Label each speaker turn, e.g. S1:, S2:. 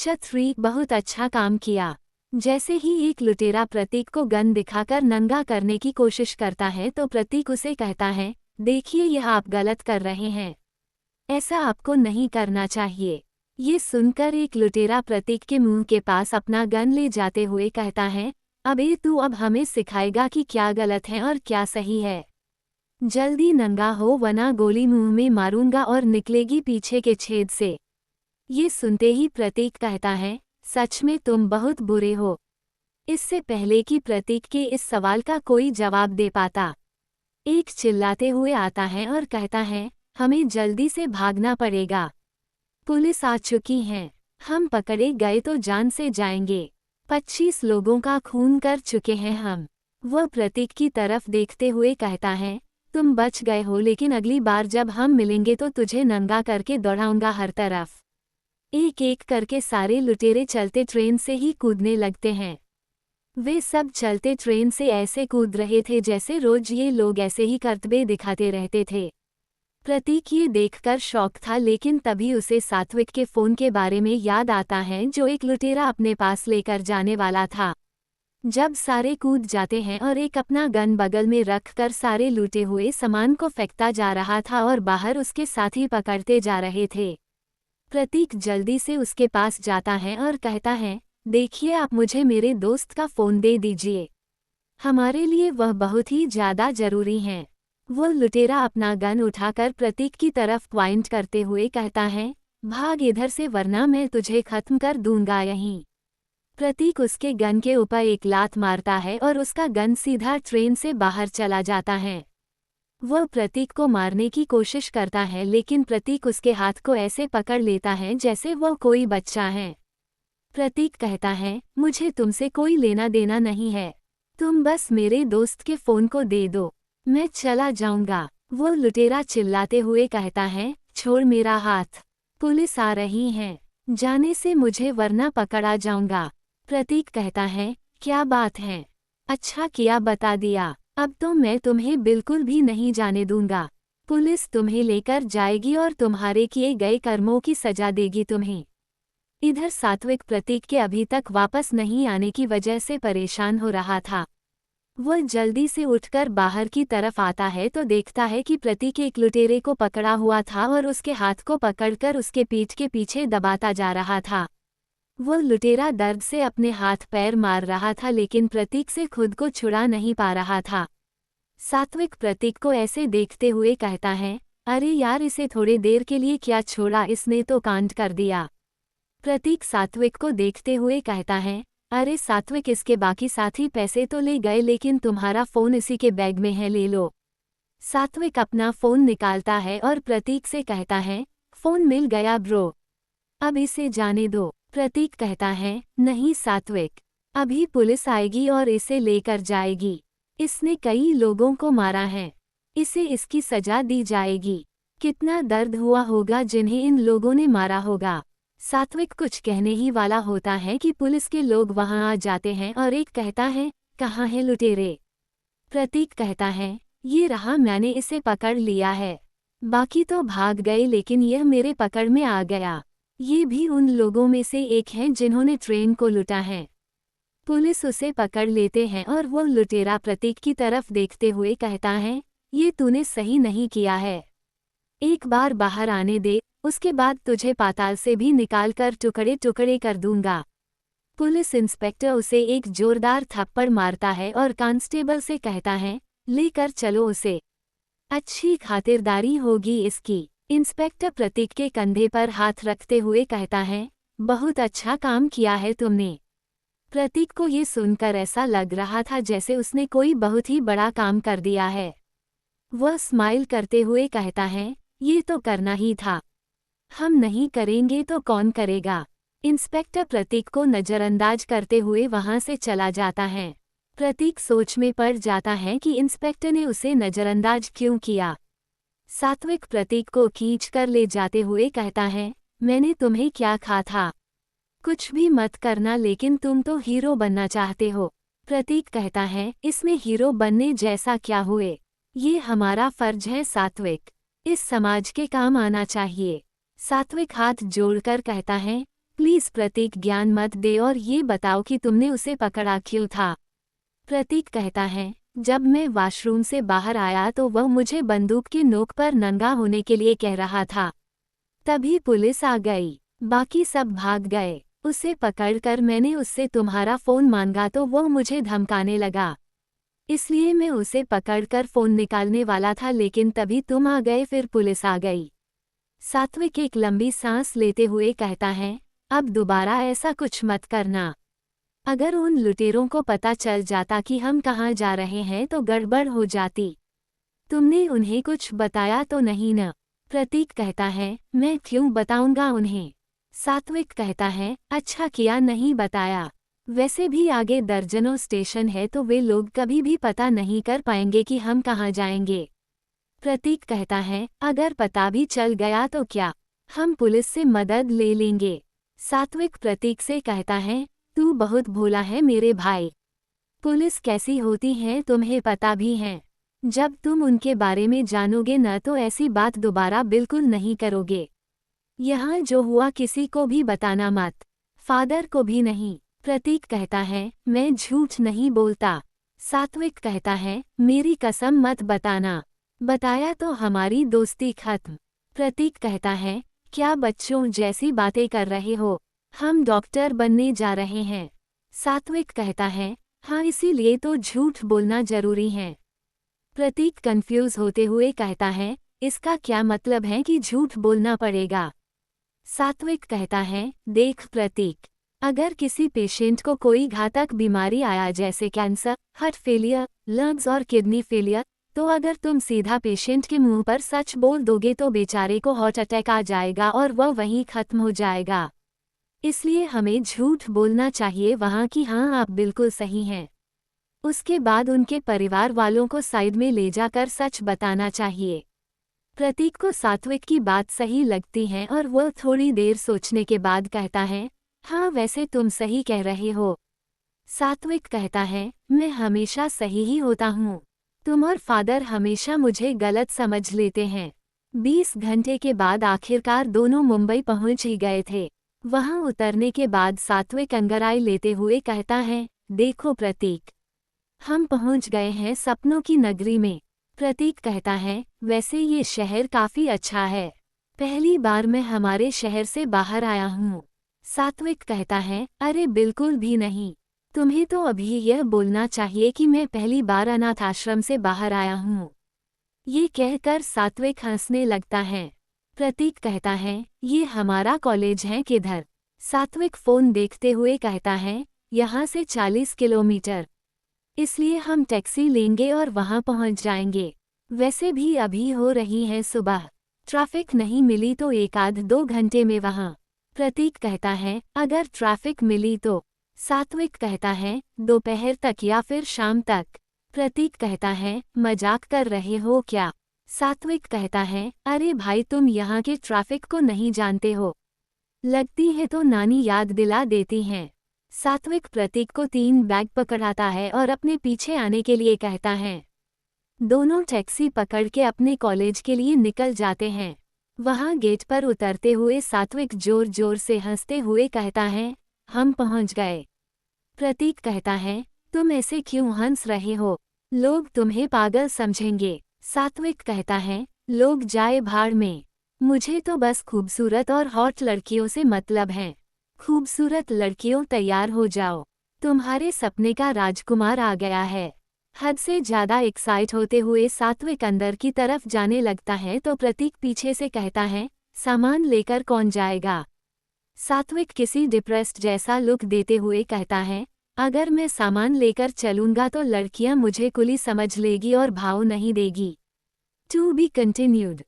S1: Chapter 3 बहुत अच्छा काम किया। जैसे ही एक लुटेरा प्रतीक को गन दिखाकर नंगा करने की कोशिश करता है तो प्रतीक उसे कहता है, देखिए यह आप गलत कर रहे हैं, ऐसा आपको नहीं करना चाहिए। ये सुनकर एक लुटेरा प्रतीक के मुंह के पास अपना गन ले जाते हुए कहता है, अबे तू अब हमें सिखाएगा कि क्या गलत है और क्या सही है। जल्दी नंगा हो वरना गोली मुंह में मारूंगा और निकलेगी पीछे के छेद से। ये सुनते ही प्रतीक कहता है, सच में तुम बहुत बुरे हो। इससे पहले कि प्रतीक के इस सवाल का कोई जवाब दे पाता, एक चिल्लाते हुए आता है और कहता है, हमें जल्दी से भागना पड़ेगा। पुलिस आ चुकी है, हम पकड़े गए तो जान से जाएंगे। 25 लोगों का खून कर चुके हैं हम। वह प्रतीक की तरफ देखते हुए कहता है, तुम बच गए हो लेकिन अगली बार जब हम मिलेंगे तो तुझे नंगा करके दौड़ाऊंगा हर तरफ। एक एक करके सारे लुटेरे चलते ट्रेन से ही कूदने लगते हैं। वे सब चलते ट्रेन से ऐसे कूद रहे थे जैसे रोज ये लोग ऐसे ही करतबे दिखाते रहते थे। प्रतीक ये देखकर शॉक था लेकिन तभी उसे सात्विक के फोन के बारे में याद आता है जो एक लुटेरा अपने पास लेकर जाने वाला था। जब सारे कूद जाते हैं और एक अपना गन बगल में रखकर सारे लूटे हुए सामान को फेंकता जा रहा था और बाहर उसके साथी पकड़ते जा रहे थे। प्रतीक जल्दी से उसके पास जाता है और कहता है, देखिए आप मुझे मेरे दोस्त का फ़ोन दे दीजिए, हमारे लिए वह बहुत ही ज़्यादा ज़रूरी है। वो लुटेरा अपना गन उठाकर प्रतीक की तरफ पॉइंट करते हुए कहता है, भाग इधर से वरना मैं तुझे खत्म कर दूंगा यहीं। प्रतीक उसके गन के ऊपर एक लात मारता है और उसका गन सीधा ट्रेन से बाहर चला जाता है। वह प्रतीक को मारने की कोशिश करता है लेकिन प्रतीक उसके हाथ को ऐसे पकड़ लेता है जैसे वह कोई बच्चा है। प्रतीक कहता है, मुझे तुमसे कोई लेना देना नहीं है, तुम बस मेरे दोस्त के फ़ोन को दे दो, मैं चला जाऊंगा। वो लुटेरा चिल्लाते हुए कहता है, छोड़ मेरा हाथ, पुलिस आ रही है, जाने से मुझे वरना पकड़ा जाऊंगा। प्रतीक कहता है, क्या बात है, अच्छा किया बता दिया, अब तो मैं तुम्हें बिल्कुल भी नहीं जाने दूंगा। पुलिस तुम्हें लेकर जाएगी और तुम्हारे किए गए कर्मों की सजा देगी तुम्हें। इधर सात्विक प्रतीक के अभी तक वापस नहीं आने की वजह से परेशान हो रहा था। वह जल्दी से उठकर बाहर की तरफ आता है तो देखता है कि प्रतीक एक लुटेरे को पकड़ा हुआ था और उसके हाथ को पकड़कर उसके पीठ के पीछे दबाता जा रहा था। वह लुटेरा दर्द से अपने हाथ पैर मार रहा था लेकिन प्रतीक से खुद को छुड़ा नहीं पा रहा था। सात्विक प्रतीक को ऐसे देखते हुए कहता है, अरे यार इसे थोड़ी देर के लिए क्या छोड़ा, इसने तो कांड कर दिया। प्रतीक सात्विक को देखते हुए कहता है, अरे सात्विक इसके बाकी साथी पैसे तो ले गए लेकिन तुम्हारा फ़ोन इसी के बैग में है, ले लो। सात्विक अपना फ़ोन निकालता है और प्रतीक से कहता है, फ़ोन मिल गया ब्रो, अब इसे जाने दो। प्रतीक कहता है, नहीं सात्विक, अभी पुलिस आएगी और इसे लेकर जाएगी, इसने कई लोगों को मारा है, इसे इसकी सजा दी जाएगी। कितना दर्द हुआ होगा जिन्हें इन लोगों ने मारा होगा। सात्विक कुछ कहने ही वाला होता है कि पुलिस के लोग वहां आ जाते हैं और एक कहता है, कहाँ है लुटेरे। प्रतीक कहता है, ये रहा, मैंने इसे पकड़ लिया है, बाकी तो भाग गए लेकिन यह मेरे पकड़ में आ गया। ये भी उन लोगों में से एक है जिन्होंने ट्रेन को लूटा है। पुलिस उसे पकड़ लेते हैं और वो लुटेरा प्रतीक की तरफ देखते हुए कहता है, ये तूने सही नहीं किया है, एक बार बाहर आने दे, उसके बाद तुझे पाताल से भी निकालकर टुकड़े टुकड़े कर दूंगा। पुलिस इंस्पेक्टर उसे एक जोरदार थप्पड़ मारता है और कांस्टेबल से कहता है, लेकर चलो उसे, अच्छी खातिरदारी होगी इसकी। इंस्पेक्टर प्रतीक के कंधे पर हाथ रखते हुए कहता है, बहुत अच्छा काम किया है तुमने। प्रतीक को ये सुनकर ऐसा लग रहा था जैसे उसने कोई बहुत ही बड़ा काम कर दिया है। वह स्माइल करते हुए कहता है, ये तो करना ही था, हम नहीं करेंगे तो कौन करेगा। इंस्पेक्टर प्रतीक को नज़रअंदाज करते हुए वहां से चला जाता है। प्रतीक सोच में पड़ जाता है कि इंस्पेक्टर ने उसे नज़रअंदाज क्यों किया। सात्विक प्रतीक को खींच कर ले जाते हुए कहता है, मैंने तुम्हें क्या कहा था, कुछ भी मत करना, लेकिन तुम तो हीरो बनना चाहते हो। प्रतीक कहता है, इसमें हीरो बनने जैसा क्या हुए, ये हमारा फर्ज है सात्विक, इस समाज के काम आना चाहिए। सात्विक हाथ जोड़कर कहता है, प्लीज प्रतीक ज्ञान मत दे और ये बताओ कि तुमने उसे पकड़ा क्यों था। प्रतीक कहता है, जब मैं वॉशरूम से बाहर आया तो वह मुझे बंदूक की नोक पर नंगा होने के लिए कह रहा था। तभी पुलिस आ गई, बाकी सब भाग गए। उसे पकड़कर मैंने उससे तुम्हारा फ़ोन मांगा तो वह मुझे धमकाने लगा, इसलिए मैं उसे पकड़कर फ़ोन निकालने वाला था, लेकिन तभी तुम आ गए, फिर पुलिस आ गई। सात्विक एक लंबी सांस लेते हुए कहता है, अब दोबारा ऐसा कुछ मत करना। अगर उन लुटेरों को पता चल जाता कि हम कहाँ जा रहे हैं तो गड़बड़ हो जाती। तुमने उन्हें कुछ बताया तो नहीं न? प्रतीक कहता है, मैं क्यों बताऊंगा उन्हें। सात्विक कहता है, अच्छा किया नहीं बताया। वैसे भी आगे दर्जनों स्टेशन है तो वे लोग कभी भी पता नहीं कर पाएंगे कि हम कहाँ जाएंगे। प्रतीक कहता है, अगर पता भी चल गया तो क्या, हम पुलिस से मदद ले लेंगे। सात्विक प्रतीक से कहता है, तू बहुत भोला है मेरे भाई। पुलिस कैसी होती है तुम्हें पता भी है। जब तुम उनके बारे में जानोगे न तो ऐसी बात दोबारा बिल्कुल नहीं करोगे। यहाँ जो हुआ किसी को भी बताना मत, फादर को भी नहीं। प्रतीक कहता है, मैं झूठ नहीं बोलता। सात्विक कहता है, मेरी कसम मत बताना, बताया तो हमारी दोस्ती खत्म। प्रतीक कहता है, क्या बच्चों जैसी बातें कर रहे हो, हम डॉक्टर बनने जा रहे हैं। सात्विक कहता है, हाँ इसीलिए तो झूठ बोलना जरूरी है। प्रतीक कंफ्यूज होते हुए कहता है, इसका क्या मतलब है कि झूठ बोलना पड़ेगा। सात्विक कहता है, देख प्रतीक, अगर किसी पेशेंट को कोई घातक बीमारी आया जैसे कैंसर, हार्ट फेलियर, लंग्स और किडनी फेलियर, तो अगर तुम सीधा पेशेंट के मुंह पर सच बोल दोगे तो बेचारे को हार्ट अटैक आ जाएगा और वह वहीं खत्म हो जाएगा। इसलिए हमें झूठ बोलना चाहिए वहाँ कि हाँ आप बिल्कुल सही हैं। उसके बाद उनके परिवार वालों को साइड में ले जाकर सच बताना चाहिए। प्रतीक को सात्विक की बात सही लगती है और वह थोड़ी देर सोचने के बाद कहता है, हाँ वैसे तुम सही कह रहे हो। सात्विक कहता है, मैं हमेशा सही ही होता हूँ, तुम और फादर हमेशा मुझे गलत समझ लेते हैं। 20 घंटे के बाद आखिरकार दोनों मुंबई पहुंच ही गए थे। वहां उतरने के बाद सात्विक अंगड़ाई लेते हुए कहता है, देखो प्रतीक, हम पहुंच गए हैं सपनों की नगरी में। प्रतीक कहता है, वैसे ये शहर काफी अच्छा है, पहली बार मैं हमारे शहर से बाहर आया हूँ। सात्विक कहता है, अरे बिल्कुल भी नहीं, तुम्हें तो अभी यह बोलना चाहिए कि मैं पहली बार अनाथ आश्रम से बाहर आया हूँ। ये कहकर सात्विक हंसने लगता है। प्रतीक कहता है, ये हमारा कॉलेज है किधर। सात्विक फोन देखते हुए कहता है, यहाँ से 40 किलोमीटर, इसलिए हम टैक्सी लेंगे और वहाँ पहुँच जाएंगे। वैसे भी अभी हो रही है सुबह, ट्रैफिक नहीं मिली तो 1-2 घंटे में वहाँ। प्रतीक कहता है, अगर ट्रैफिक मिली तो। सात्विक कहता है, दोपहर तक या फिर शाम तक। प्रतीक कहता है, मजाक कर रहे हो क्या। सात्विक कहता है, अरे भाई तुम यहाँ के ट्रैफिक को नहीं जानते हो, लगती है तो नानी याद दिला देती हैं। सात्विक प्रतीक को 3 बैग पकड़ाता है और अपने पीछे आने के लिए कहता है। दोनों टैक्सी पकड़ के अपने कॉलेज के लिए निकल जाते हैं। वहां गेट पर उतरते हुए सात्विक जोर जोर से हंसते हुए कहता है, हम पहुंच गए। प्रतीक कहता है, तुम ऐसे क्यों हंस रहे हो, लोग तुम्हें पागल समझेंगे। सात्विक कहता है, लोग जाए भाड़ में, मुझे तो बस खूबसूरत और हॉट लड़कियों से मतलब है। खूबसूरत लड़कियों तैयार हो जाओ, तुम्हारे सपने का राजकुमार आ गया है। हद से ज्यादा एक्साइट होते हुए सात्विक अंदर की तरफ जाने लगता है तो प्रतीक पीछे से कहता है, सामान लेकर कौन जाएगा। सात्विक किसी डिप्रेस्ड जैसा लुक देते हुए कहता है, अगर मैं सामान लेकर चलूंगा तो लड़कियां मुझे कुली समझ लेगी और भाव नहीं देगी। To be continued.